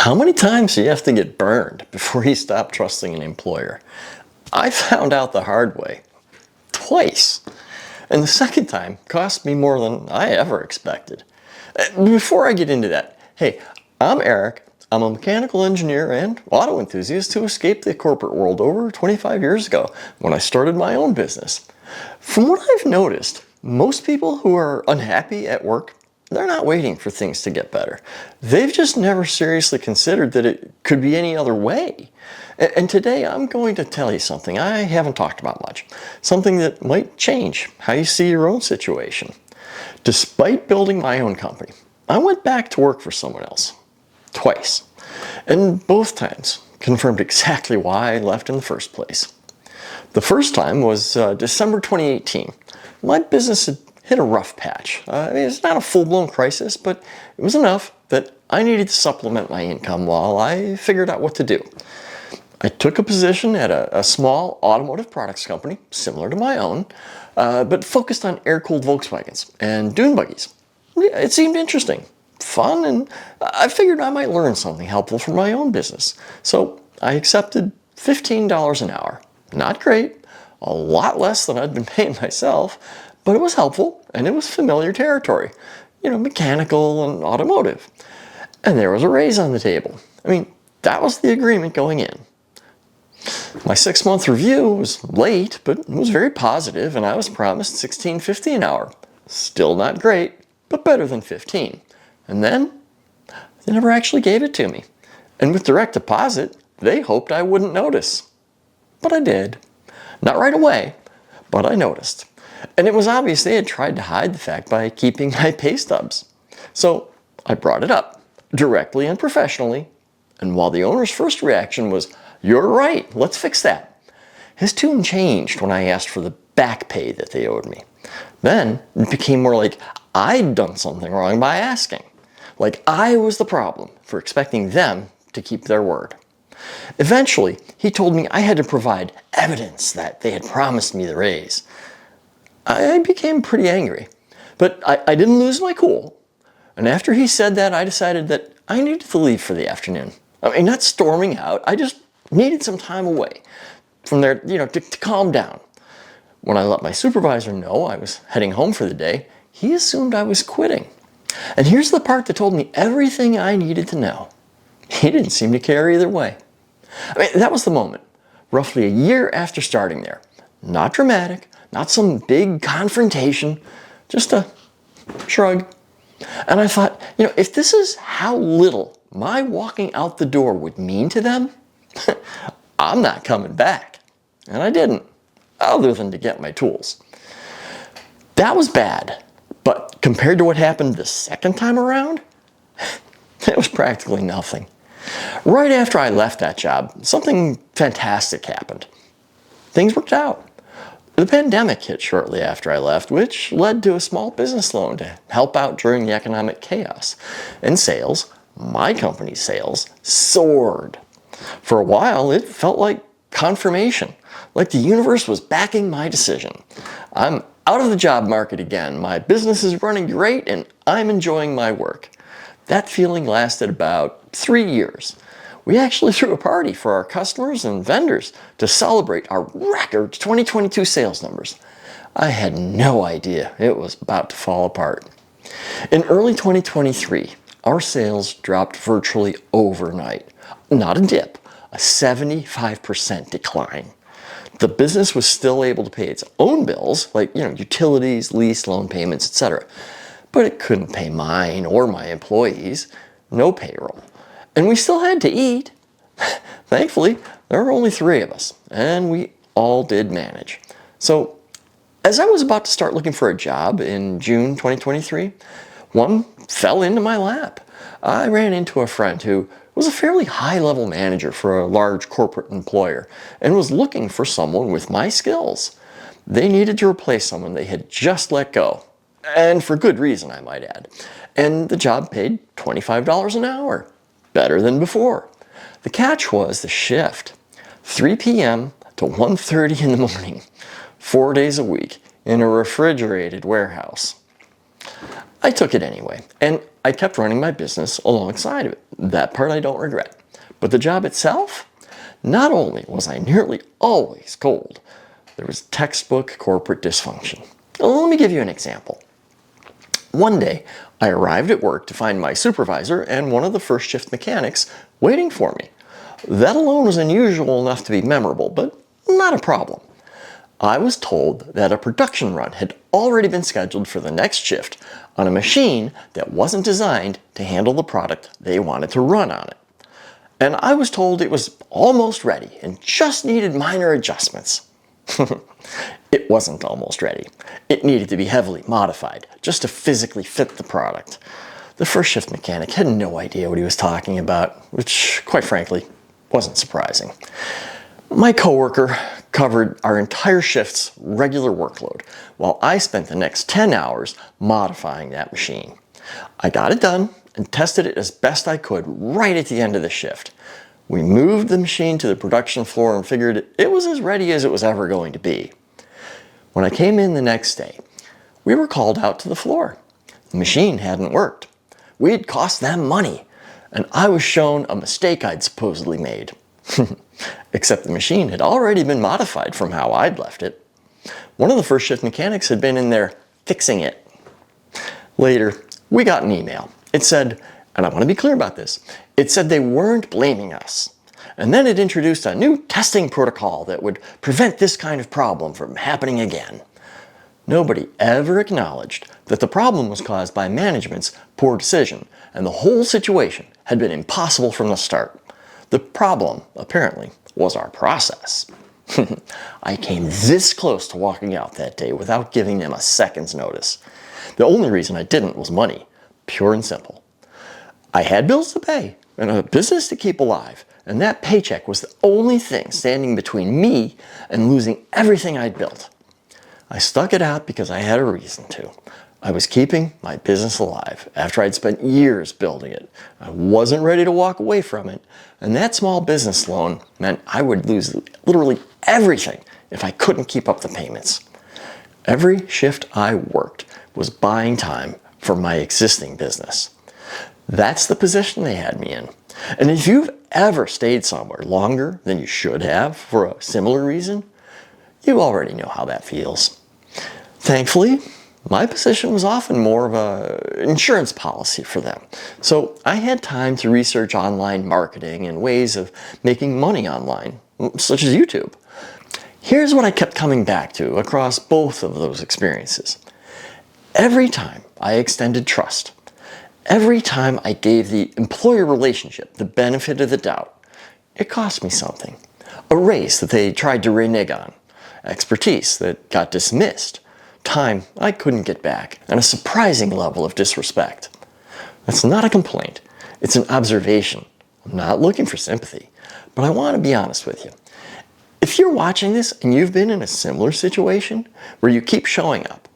How many times do you have to get burned before you stop trusting an employer? I found out the hard way. Twice. And the second time cost me more than I ever expected. Before I get into that, hey, I'm Eric. I'm a mechanical engineer and auto enthusiast who escaped the corporate world over 25 years ago when I started my own business. From what I've noticed, most people who are unhappy at work, they're not waiting for things to get better. They've just never seriously considered that it could be any other way. And today I'm going to tell you something I haven't talked about much. Something that might change how you see your own situation. Despite building my own company, I went back to work for someone else. Twice. And both times confirmed exactly why I left in the first place. The first time was December 2018. My business had hit a rough patch. It's not a full-blown crisis, but it was enough that I needed to supplement my income while I figured out what to do. I took a position at a small automotive products company, similar to my own, but focused on air-cooled Volkswagens and dune buggies. It seemed interesting, fun, and I figured I might learn something helpful for my own business. So I accepted $15 an hour. Not great, a lot less than I'd been paying myself, but it was helpful and it was familiar territory. Mechanical and automotive. And there was a raise on the table. That was the agreement going in. My 6-month review was late, but it was very positive, and I was promised $16.50 an hour. Still not great, but better than 15. And then, they never actually gave it to me. And with direct deposit, they hoped I wouldn't notice. But I did. Not right away, but I noticed. And it was obvious they had tried to hide the fact by keeping my pay stubs. So I brought it up, directly and professionally, and while the owner's first reaction was, "You're right, let's fix that," his tune changed when I asked for the back pay that they owed me. Then it became more like I'd done something wrong by asking. Like I was the problem for expecting them to keep their word. Eventually, he told me I had to provide evidence that they had promised me the raise. I became pretty angry, but I didn't lose my cool. And after he said that, I decided that I needed to leave for the afternoon. Not storming out, I just needed some time away from there, to calm down. When I let my supervisor know I was heading home for the day, he assumed I was quitting. And here's the part that told me everything I needed to know. He didn't seem to care either way. That was the moment, roughly a year after starting there. Not dramatic, not some big confrontation, just a shrug. And I thought, if this is how little my walking out the door would mean to them, I'm not coming back. And I didn't, other than to get my tools. That was bad, but compared to what happened the second time around, it was practically nothing. Right after I left that job, something fantastic happened. Things worked out. The pandemic hit shortly after I left, which led to a small business loan to help out during the economic chaos. And sales, my company's sales, soared. For a while, it felt like confirmation, like the universe was backing my decision. I'm out of the job market again, my business is running great, and I'm enjoying my work. That feeling lasted about 3 years. We actually threw a party for our customers and vendors to celebrate our record 2022 sales numbers. I had no idea it was about to fall apart. In early 2023, our sales dropped virtually overnight. Not a dip, a 75% decline. The business was still able to pay its own bills, like utilities, lease, loan payments, etc. But it couldn't pay mine or my employees. No payroll. And we still had to eat. Thankfully, there were only 3 of us, and we all did manage. So, as I was about to start looking for a job in June 2023, one fell into my lap. I ran into a friend who was a fairly high-level manager for a large corporate employer and was looking for someone with my skills. They needed to replace someone they had just let go. And for good reason, I might add. And the job paid $25 an hour. Better than before. The catch was the shift. 3 p.m. to 1:30 in the morning. 4 days a week in a refrigerated warehouse. I took it anyway, and I kept running my business alongside of it. That part I don't regret. But the job itself? Not only was I nearly always cold, there was textbook corporate dysfunction. Let me give you an example. One day, I arrived at work to find my supervisor and one of the first shift mechanics waiting for me. That alone was unusual enough to be memorable, but not a problem. I was told that a production run had already been scheduled for the next shift on a machine that wasn't designed to handle the product they wanted to run on it. And I was told it was almost ready and just needed minor adjustments. It wasn't almost ready. It needed to be heavily modified just to physically fit the product. The first shift mechanic had no idea what he was talking about, which, quite frankly, wasn't surprising. My coworker covered our entire shift's regular workload, while I spent the next 10 hours modifying that machine. I got it done and tested it as best I could right at the end of the shift. We moved the machine to the production floor and figured it was as ready as it was ever going to be. When I came in the next day, we were called out to the floor. The machine hadn't worked. We had cost them money, and I was shown a mistake I'd supposedly made. Except the machine had already been modified from how I'd left it. One of the first shift mechanics had been in there fixing it. Later, we got an email. It said, and I want to be clear about this, it said they weren't blaming us. And then it introduced a new testing protocol that would prevent this kind of problem from happening again. Nobody ever acknowledged that the problem was caused by management's poor decision, and the whole situation had been impossible from the start. The problem, apparently, was our process. I came this close to walking out that day without giving them a second's notice. The only reason I didn't was money, pure and simple. I had bills to pay and a business to keep alive, and that paycheck was the only thing standing between me and losing everything I'd built. I stuck it out because I had a reason to. I was keeping my business alive after I'd spent years building it. I wasn't ready to walk away from it, and that small business loan meant I would lose literally everything if I couldn't keep up the payments. Every shift I worked was buying time for my existing business. That's the position they had me in. And if you've ever stayed somewhere longer than you should have for a similar reason, you already know how that feels. Thankfully, my position was often more of an insurance policy for them. So I had time to research online marketing and ways of making money online, such as YouTube. Here's what I kept coming back to across both of those experiences. Every time I extended trust, every time I gave the employer relationship the benefit of the doubt, it cost me something. A raise that they tried to renege on, expertise that got dismissed, time I couldn't get back, and a surprising level of disrespect. That's not a complaint. It's an observation. I'm not looking for sympathy, but I want to be honest with you. If you're watching this and you've been in a similar situation where you keep showing up,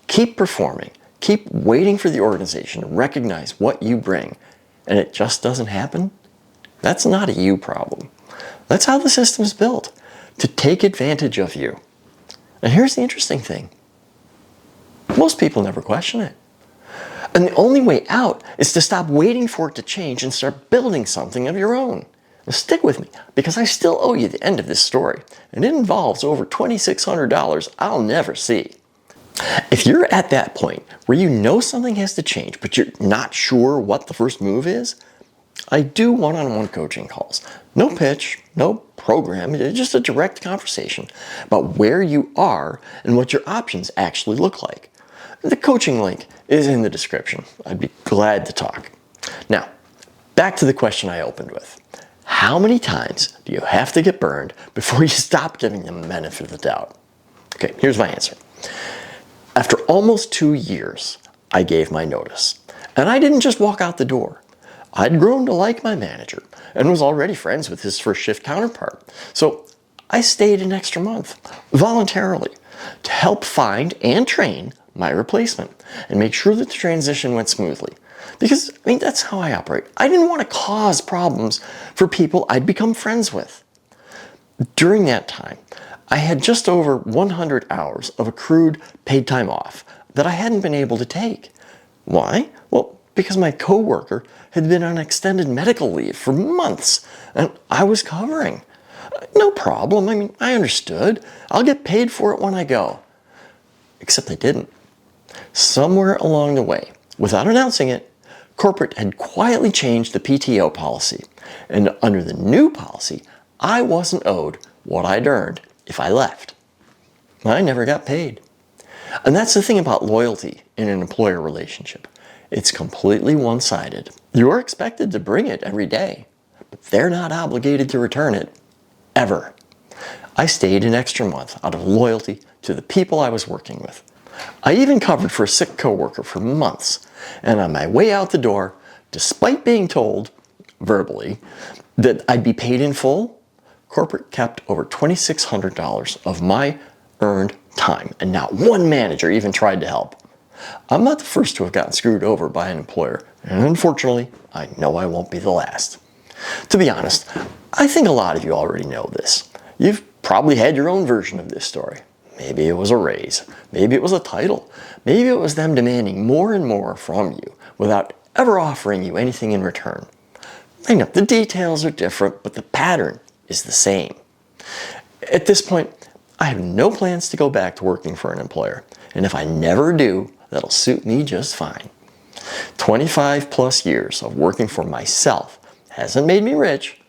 keep performing, keep waiting for the organization to recognize what you bring, and it just doesn't happen, that's not a you problem. That's how the system's built, to take advantage of you. And here's the interesting thing. Most people never question it. And the only way out is to stop waiting for it to change and start building something of your own. Now stick with me, because I still owe you the end of this story, and it involves over $2,600 I'll never see. If you're at that point where you know something has to change, but you're not sure what the first move is, I do one-on-one coaching calls. No pitch, no program, just a direct conversation about where you are and what your options actually look like. The coaching link is in the description. I'd be glad to talk. Now, back to the question I opened with. How many times do you have to get burned before you stop giving them the benefit of the doubt? Okay, here's my answer. After almost 2 years, I gave my notice. And I didn't just walk out the door. I'd grown to like my manager and was already friends with his first shift counterpart. So I stayed an extra month, voluntarily, to help find and train my replacement and make sure that the transition went smoothly. Because, that's how I operate. I didn't want to cause problems for people I'd become friends with. During that time, I had just over 100 hours of accrued paid time off that I hadn't been able to take. Why? Well, because my coworker had been on extended medical leave for months, and I was covering. No problem. I mean, I understood. I'll get paid for it when I go. Except I didn't. Somewhere along the way, without announcing it, corporate had quietly changed the PTO policy. And under the new policy, I wasn't owed what I'd earned if I left. I never got paid. And that's the thing about loyalty in an employer relationship. It's completely one-sided. You're expected to bring it every day, but they're not obligated to return it, ever. I stayed an extra month out of loyalty to the people I was working with. I even covered for a sick coworker for months, and on my way out the door, despite being told, verbally, that I'd be paid in full, corporate kept over $2,600 of my earned time, and not one manager even tried to help. I'm not the first to have gotten screwed over by an employer, and unfortunately, I know I won't be the last. To be honest, I think a lot of you already know this. You've probably had your own version of this story. Maybe it was a raise. Maybe it was a title. Maybe it was them demanding more and more from you without ever offering you anything in return. I know the details are different, but the pattern is the same. At this point, I have no plans to go back to working for an employer. And if I never do, that'll suit me just fine. 25 plus years of working for myself hasn't made me rich,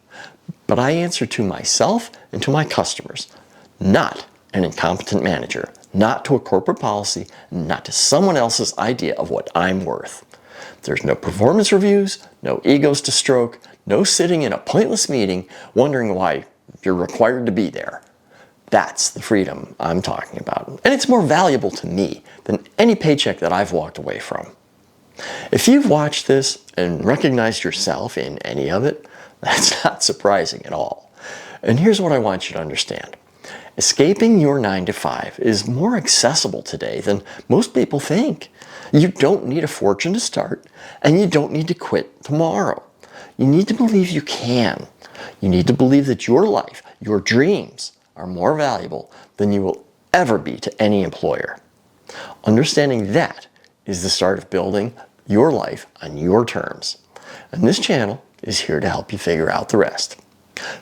but I answer to myself and to my customers, not an incompetent manager, not to a corporate policy, not to someone else's idea of what I'm worth. There's no performance reviews, no egos to stroke, no sitting in a pointless meeting wondering why you're required to be there. That's the freedom I'm talking about. And it's more valuable to me than any paycheck that I've walked away from. If you've watched this and recognized yourself in any of it, that's not surprising at all. And here's what I want you to understand. Escaping your 9 to 5 is more accessible today than most people think. You don't need a fortune to start, and you don't need to quit tomorrow. You need to believe you can. You need to believe that your life, your dreams, are more valuable than you will ever be to any employer. Understanding that is the start of building your life on your terms. And this channel is here to help you figure out the rest.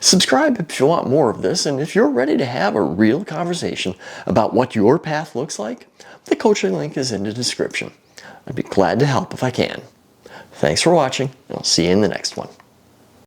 Subscribe if you want more of this, and if you're ready to have a real conversation about what your path looks like, the coaching link is in the description. I'd be glad to help if I can. Thanks for watching, and I'll see you in the next one.